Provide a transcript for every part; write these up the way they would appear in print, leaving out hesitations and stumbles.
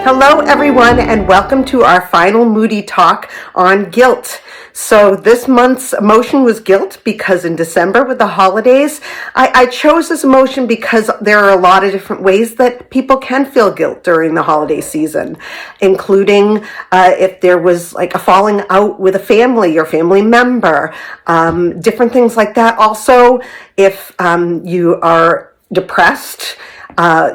Hello, everyone, and welcome to our final Moody Talk on guilt. So this month's emotion was guilt because in December with the holidays, I chose this emotion because there are a lot of different ways that people can feel guilt during the holiday season, including if there was like a falling out with a family or family member, different things like that. Also, if you are depressed,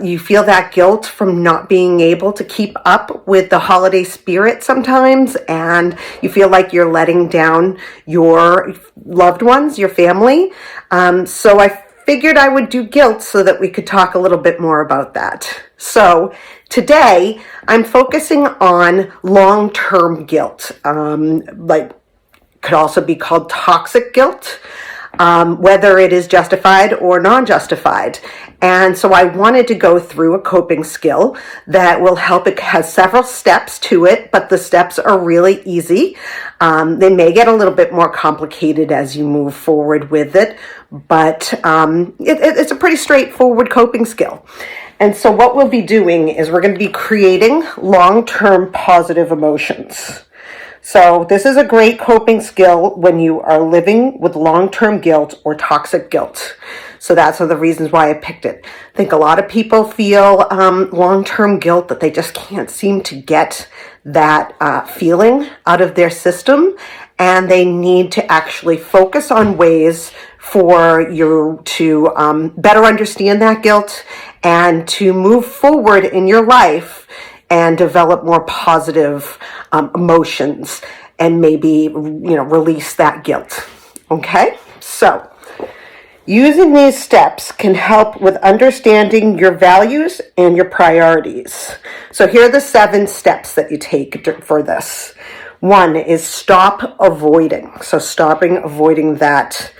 you feel that guilt from not being able to keep up with the holiday spirit sometimes, and you feel like you're letting down your loved ones, your family. So I figured I would do guilt so that we could talk a little bit more about that. So today I'm focusing on long-term guilt, could also be called toxic guilt. Whether it is justified or non-justified. And so I wanted to go through a coping skill that will help. It has several steps to it, but the steps are really easy. They may get a little bit more complicated as you move forward with it, but it's a pretty straightforward coping skill. And so what we'll be doing is we're going to be creating long-term positive emotions. So this is a great coping skill when you are living with long-term guilt or toxic guilt. So that's one of the reasons why I picked it. I think a lot of people feel long-term guilt that they just can't seem to get that feeling out of their system, and they need to actually focus on ways for you to better understand that guilt and to move forward in your life and develop more positive emotions and maybe, release that guilt. Okay? So, using these steps can help with understanding your values and your priorities. So here are the 7 steps that you take for this. 1 is stop avoiding. So avoiding that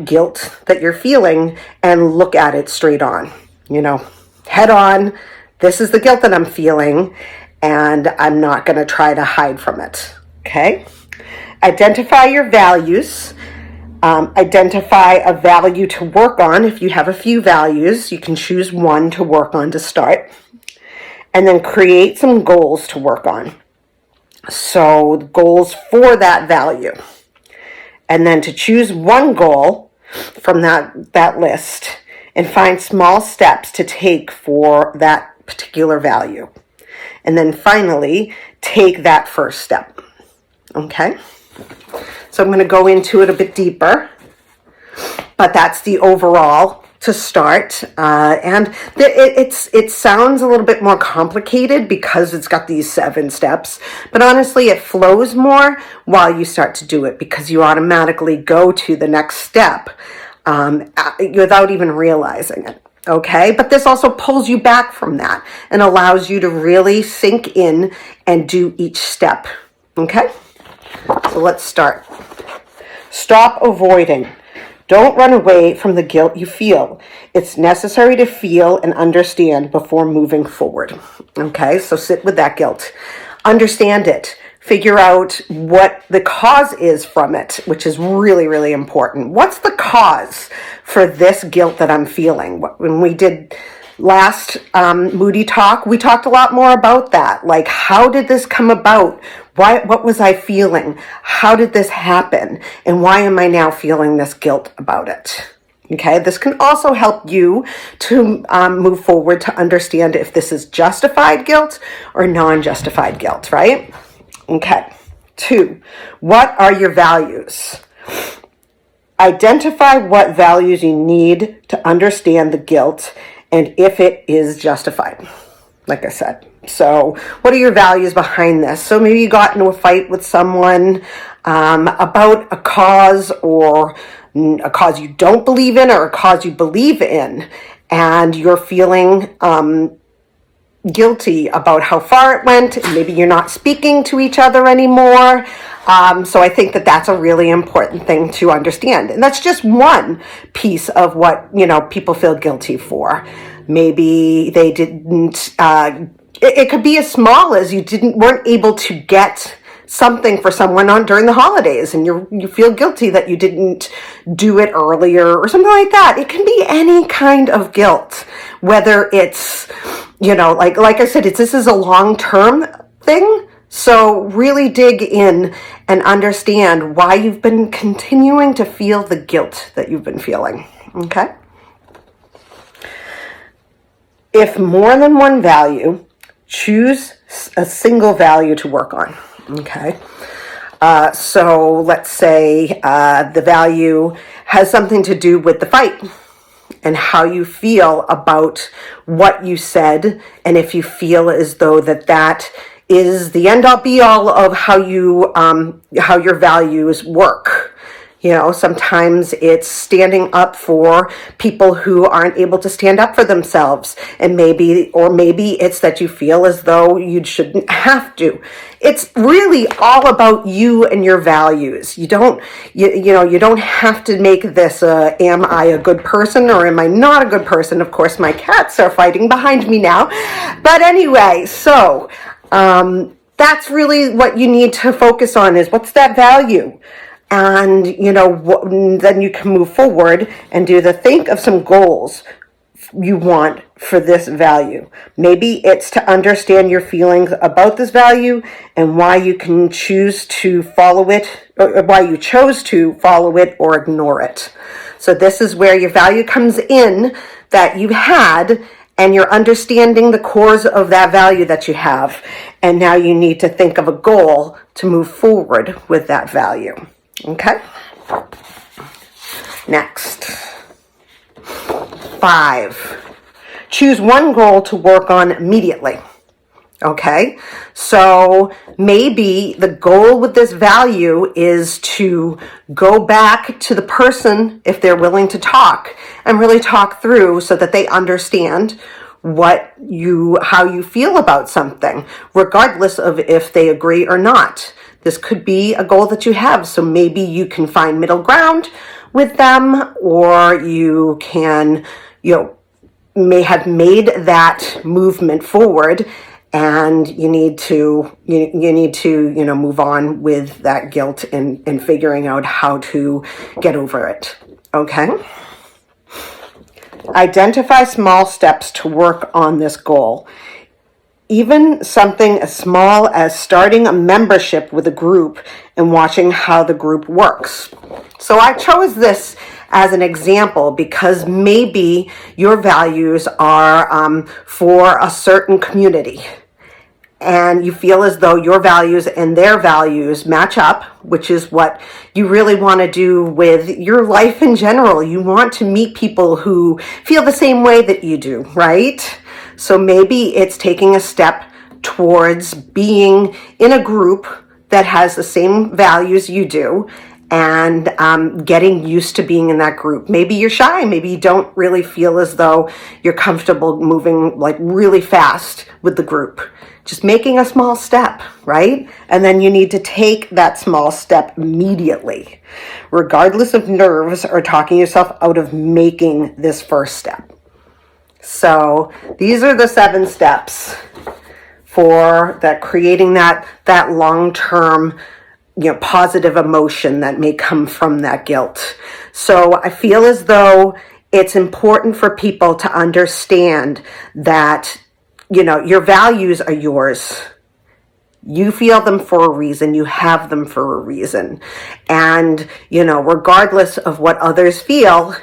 guilt that you're feeling and look at it straight on. Head on. This is the guilt that I'm feeling, and I'm not going to try to hide from it, okay? Identify your values. Identify a value to work on. If you have a few values, you can choose one to work on to start. And then create some goals to work on. So goals for that value. And then to choose one goal from that list and find small steps to take for that particular value. And then finally, take that first step. Okay? So I'm going to go into it a bit deeper, but that's the overall to start. And it sounds a little bit more complicated because it's got these 7 steps, but honestly, it flows more while you start to do it because you automatically go to the next step without even realizing it. Okay, but this also pulls you back from that and allows you to really sink in and do each step. Okay, so let's start. Stop avoiding. Don't run away from the guilt you feel. It's necessary to feel and understand before moving forward. Okay, so sit with that guilt. Understand it. Figure out what the cause is from it, which is really, really important. What's the cause for this guilt that I'm feeling? When we did last Moody Talk, we talked a lot more about that. Like, how did this come about? What was I feeling? How did this happen? And why am I now feeling this guilt about it? Okay, this can also help you to move forward to understand if this is justified guilt or non-justified guilt, right? Okay. 2, what are your values? Identify what values you need to understand the guilt and if it is justified, like I said. So what are your values behind this? So maybe you got into a fight with someone about a cause, or a cause you don't believe in or a cause you believe in, and you're feeling guilty about how far it went, and maybe you're not speaking to each other anymore. So I think that that's a really important thing to understand. And that's just one piece of what, people feel guilty for. Maybe they didn't, it could be as small as you weren't able to get something for someone during the holidays, and you feel guilty that you didn't do it earlier or something like that. It can be any kind of guilt, whether it's like I said, this is a long-term thing. So really dig in and understand why you've been continuing to feel the guilt that you've been feeling. Okay? If more than one value, choose a single value to work on. Okay? So let's say the value has something to do with the fight and how you feel about what you said, and if you feel as though that is the end all be all of how your values work. Sometimes it's standing up for people who aren't able to stand up for themselves, and maybe it's that you feel as though you shouldn't have to. It's really all about you and your values. You don't have to make this am I a good person or am I not a good person? Of course, my cats are fighting behind me now. But anyway, so that's really what you need to focus on, is what's that value? And, then you can move forward and think of some goals you want for this value. Maybe it's to understand your feelings about this value and why you can choose to follow it, or why you chose to follow it or ignore it. So this is where your value comes in that you had, and you're understanding the cores of that value that you have. And now you need to think of a goal to move forward with that value. Okay? Next. 5. Choose one goal to work on immediately. Okay? So maybe the goal with this value is to go back to the person, if they're willing to talk, and really talk through so that they understand how you feel about something, regardless of if they agree or not. This could be a goal that you have. So maybe you can find middle ground with them, or you can, may have made that movement forward, and you need to move on with that guilt and figuring out how to get over it. Okay? Identify small steps to work on this goal. Even something as small as starting a membership with a group and watching how the group works. So I chose this as an example because maybe your values are for a certain community, and you feel as though your values and their values match up, which is what you really want to do with your life in general. You want to meet people who feel the same way that you do, right? So maybe it's taking a step towards being in a group that has the same values you do, and getting used to being in that group. Maybe you're shy. Maybe you don't really feel as though you're comfortable moving like really fast with the group. Just making a small step, right? And then you need to take that small step immediately, regardless of nerves or talking yourself out of making this first step. So these are the 7 steps for that, creating that long-term, positive emotion that may come from that guilt. So I feel as though it's important for people to understand that, your values are yours. You feel them for a reason. You have them for a reason. And, regardless of what others feel,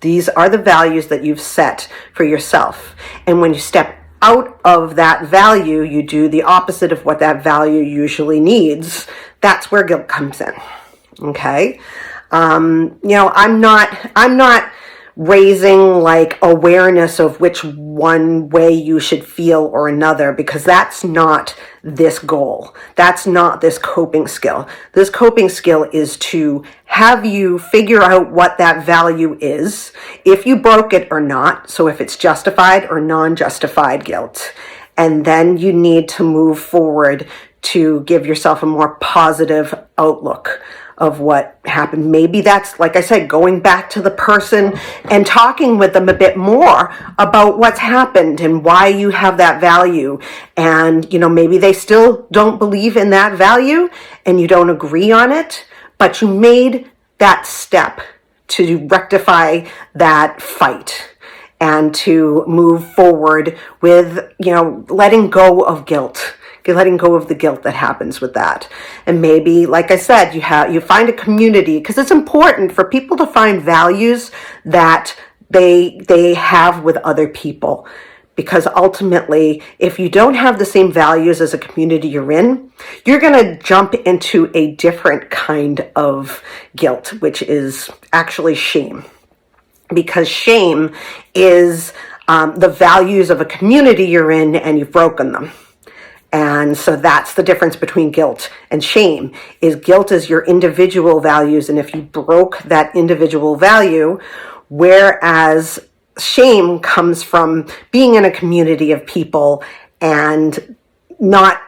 these are the values that you've set for yourself. And when you step out of that value, you do the opposite of what that value usually needs. That's where guilt comes in. Okay? I'm not raising like awareness of which one way you should feel or another, because that's not this goal. That's not this coping skill. This coping skill is to have you figure out what that value is, if you broke it or not. So if it's justified or non-justified guilt. And then you need to move forward to give yourself a more positive outlook of what happened. Maybe that's, like I said, going back to the person and talking with them a bit more about what's happened and why you have that value. And, maybe they still don't believe in that value and you don't agree on it, but you made that step to rectify that fight. and to move forward with, letting go of guilt, letting go of the guilt that happens with that. And maybe, like I said, you find a community, because it's important for people to find values that they have with other people. Because ultimately, if you don't have the same values as a community you're in, you're going to jump into a different kind of guilt, which is actually shame. Because shame is the values of a community you're in, and you've broken them. And so that's the difference between guilt and shame. Is guilt is your individual values, and if you broke that individual value, whereas shame comes from being in a community of people and not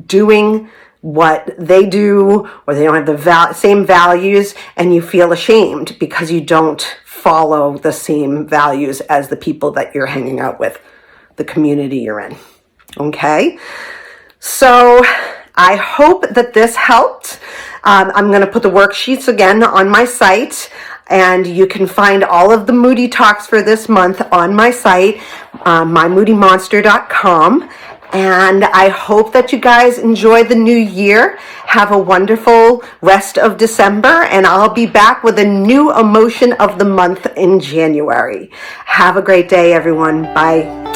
doing what they do, or they don't have the same values, and you feel ashamed because you don't follow the same values as the people that you're hanging out with, the community you're in. Okay? So I hope that this helped. I'm going to put the worksheets again on my site. And you can find all of the Moody Talks for this month on my site, mymoodymonster.com. And I hope that you guys enjoy the new year. Have a wonderful rest of December, and I'll be back with a new emotion of the month in January. Have a great day, everyone. Bye.